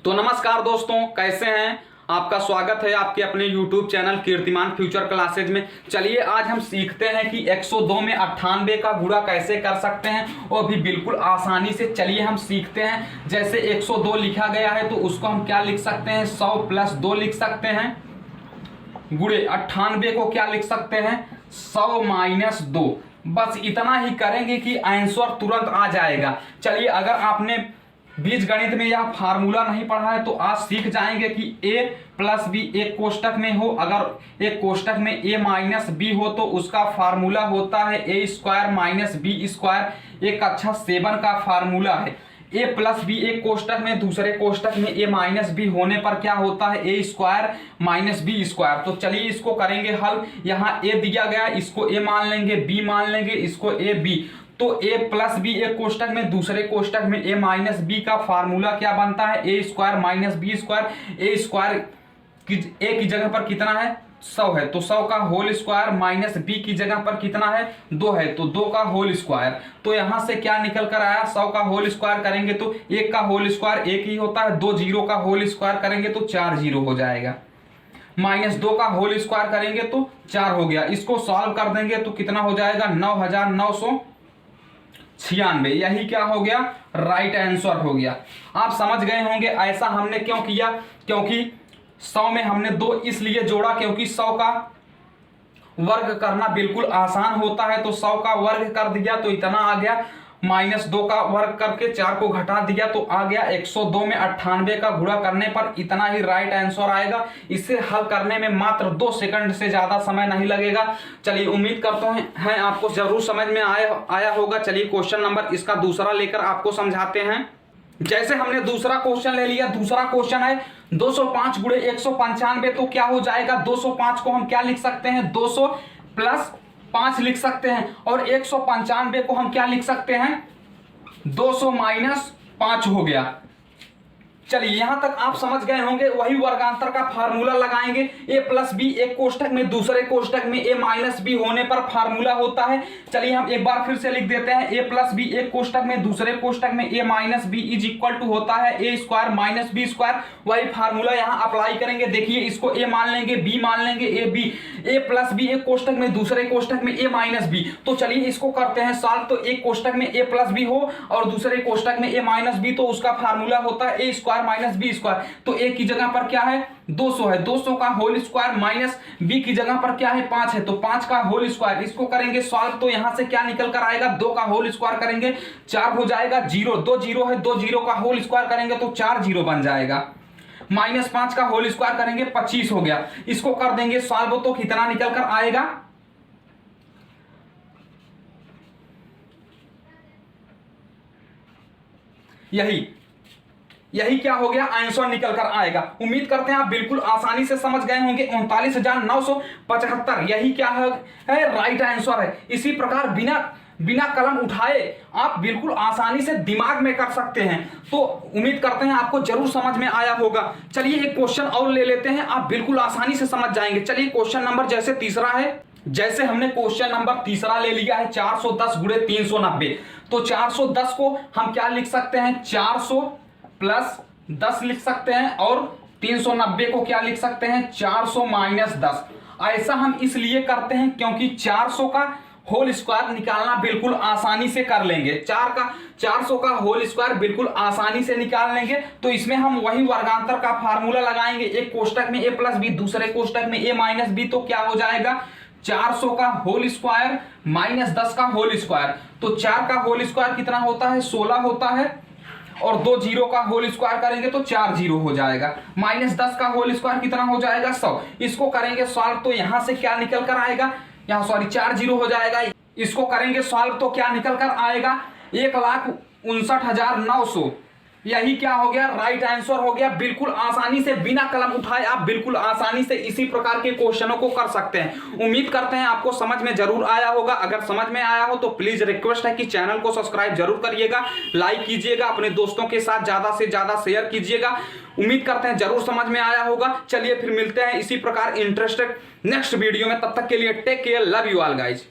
तो नमस्कार दोस्तों, कैसे हैं? आपका स्वागत है आपके अपने YouTube चैनल कीर्तिमान फ्यूचर क्लासेज में। चलिए आज हम सीखते हैं कि 102 में 98 का गुणा कैसे कर सकते हैं, और भी बिल्कुल आसानी से। चलिए हम सीखते हैं। जैसे 102 लिखा गया है तो उसको हम क्या लिख सकते हैं, 100 प्लस 2 लिख सकते हैं, गुणे 98 को क्या लिख सकते हैं, 100 माइनस 2। बस इतना ही करेंगे कि आंसर तुरंत आ जाएगा। चलिए, अगर आपने बीज गणित में यह फार्मूला नहीं पढ़ा है तो आज सीख जाएंगे कि a प्लस बी एक कोष्टक में हो, अगर एक कोष्टक में a माइनस बी हो तो उसका फार्मूला होता है a square minus b square. एक कक्षा 7 का फार्मूला है। a प्लस बी एक कोष्टक में, दूसरे कोष्टक में a माइनस बी होने पर क्या होता है, a square minus b square. तो चलिए इसको करेंगे हल। यहाँ a दिया गया, इसको a मान लेंगे, b मान लेंगे, इसको a b। तो a प्लस बी एक कोष्टक में, दूसरे कोष्टक में a माइनस बी का फार्मूला क्या बनता है, a square minus b square. a square a की जगह पर कितना है, 100 है, तो 100 का होल स्क्वायर माइनस b की जगह पर कितना है, 2 है, तो 2 का होल स्क्वायर। तो यहां से क्या निकल कर आया, 100 का होल स्क्वायर करेंगे तो 1 का होल स्क्वायर 1 ही होता है, 2 जीरो का होल स्क्वायर करेंगे तो 4 जीरो हो जाएगा, माइनस 2 का होल स्क्वायर करेंगे तो 4 हो गया। इसको सॉल्व कर देंगे तो कितना हो जाएगा, 9996। यही क्या हो गया, राइट आंसर हो गया। आप समझ गए होंगे ऐसा हमने क्यों किया, क्योंकि 100 में हमने 2 इसलिए जोड़ा क्योंकि 100 का वर्ग करना बिल्कुल आसान होता है। तो 100 का वर्ग कर दिया तो इतना आ गया, माइनस 2 का वर्ग करके 4 को घटा दिया तो आ गया 102 में 98 का गुणा करने पर इतना ही राइट आंसर आएगा। इसे हल करने में मात्र 2 सेकंड से ज्यादा समय नहीं लगेगा। चलिए, उम्मीद करता हैं आपको जरूर समझ में आया होगा। चलिए क्वेश्चन नंबर इसका दूसरा लेकर आपको समझाते हैं। जैसे हमने दूसरा क्वेश्चन ले लिया, दूसरा क्वेश्चन है 205 गुणे 195। तो क्या हो जाएगा, 205 को हम क्या लिख सकते हैं, 200 प्लस 5 लिख सकते हैं, और 195 को हम क्या लिख सकते हैं, 200 माइनस 5 हो गया। चलिए यहां तक आप समझ गए होंगे। वही वर्गांतर का फार्मूला लगाएंगे। a प्लस बी एक कोष्टक में, दूसरे कोष्टक में a माइनस बी होने पर फार्मूला होता है। चलिए हम एक बार फिर से लिख देते हैं। a प्लस बी एक कोष्टक में, दूसरे कोष्टक में a minus b is equal to होता है a square minus b square. वही फार्मूला यहां अप्लाई करेंगे। देखिए, इसको a मान लेंगे, b मान लेंगे, a प्लस बी एक कोष्टक में, दूसरे कोष्टक में a माइनस बी। तो चलिए इसको करते हैं सॉल्व। तो एक कोष्टक में a प्लस बी हो और दूसरे कोष्टक में a माइनस बी, तो उसका फार्मूला होता है a square minus b square. तो a की जगह पर क्या है, 200 है, 200 का होल स्क्वायर माइनस b की जगह पर क्या है, 5 है, तो 5 का होल स्क्वायर। इसको करेंगे सॉल्व तो यहां से क्या निकल कर आएगा, 2 का होल स्क्वायर करेंगे 4 हो जाएगा, 0 2 जीरो है, 2 जीरो का होल स्क्वायर करेंगे तो 4 जीरो बन जाएगा, माइनस 5 का होल स्क्वायर करेंगे 25 हो गया। इसको कर देंगे सॉल्व तो कितना निकल कर आएगा, यही क्या हो गया, आंसर निकल कर आएगा। उम्मीद करते हैं आप बिल्कुल आसानी से समझ गए होंगे। 39,975 यही क्या है, राइट आंसर है। इसी प्रकार बिना कलम उठाए आप बिल्कुल आसानी से दिमाग में कर सकते हैं। तो उम्मीद करते हैं आपको जरूर समझ में आया होगा। चलिए एक क्वेश्चन और ले लेते हैं, आप बिल्कुल आसानी से समझ जाएंगे। चलिए क्वेश्चन नंबर जैसे तीसरा है, जैसे हमने क्वेश्चन नंबर तीसरा ले लिया है 410 गुणे 390। तो 410 को हम क्या लिख सकते हैं, 400 प्लस 10 लिख सकते हैं, और 390 को क्या लिख सकते हैं, 400 माइनस 10। ऐसा हम इसलिए करते हैं क्योंकि 400 का होल स्क्वायर निकालना बिल्कुल आसानी से कर लेंगे। 400 का होल स्क्वायर बिल्कुल आसानी से निकाल लेंगे। तो इसमें हम वही वर्गांतर का फार्मूला लगाएंगे। एक कोष्टक में a प्लस बी, दूसरे कोष्टक में a माइनस बी, तो क्या हो जाएगा, 400 का होल स्क्वायर माइनस 10 का होल स्क्वायर। तो 4 का होल स्क्वायर कितना होता है, 16 होता है, और 2 जीरो का होल स्क्वायर करेंगे तो 4 जीरो हो जाएगा, माइनस 10 का होल स्क्वायर कितना हो जाएगा, 100। इसको करेंगे सॉल्व तो यहां से क्या निकल कर आएगा, यहाँ सॉरी 4 जीरो हो जाएगा। इसको करेंगे सॉल्व तो क्या निकल कर आएगा, 1,59,900। यही क्या हो गया, राइट आंसर हो गया। बिल्कुल आसानी से बिना कलम उठाए आप बिल्कुल आसानी से इसी प्रकार के क्वेश्चनों को कर सकते हैं। उम्मीद करते हैं आपको समझ में जरूर आया होगा। अगर समझ में आया हो तो प्लीज रिक्वेस्ट है कि चैनल को सब्सक्राइब जरूर करिएगा, लाइक कीजिएगा, अपने दोस्तों के साथ ज्यादा से ज्यादा शेयर कीजिएगा। उम्मीद करते हैं जरूर समझ में आया होगा। चलिए फिर मिलते हैं इसी प्रकार इंटरेस्टेड नेक्स्ट वीडियो में। तब तक के लिए take care, love you all guys.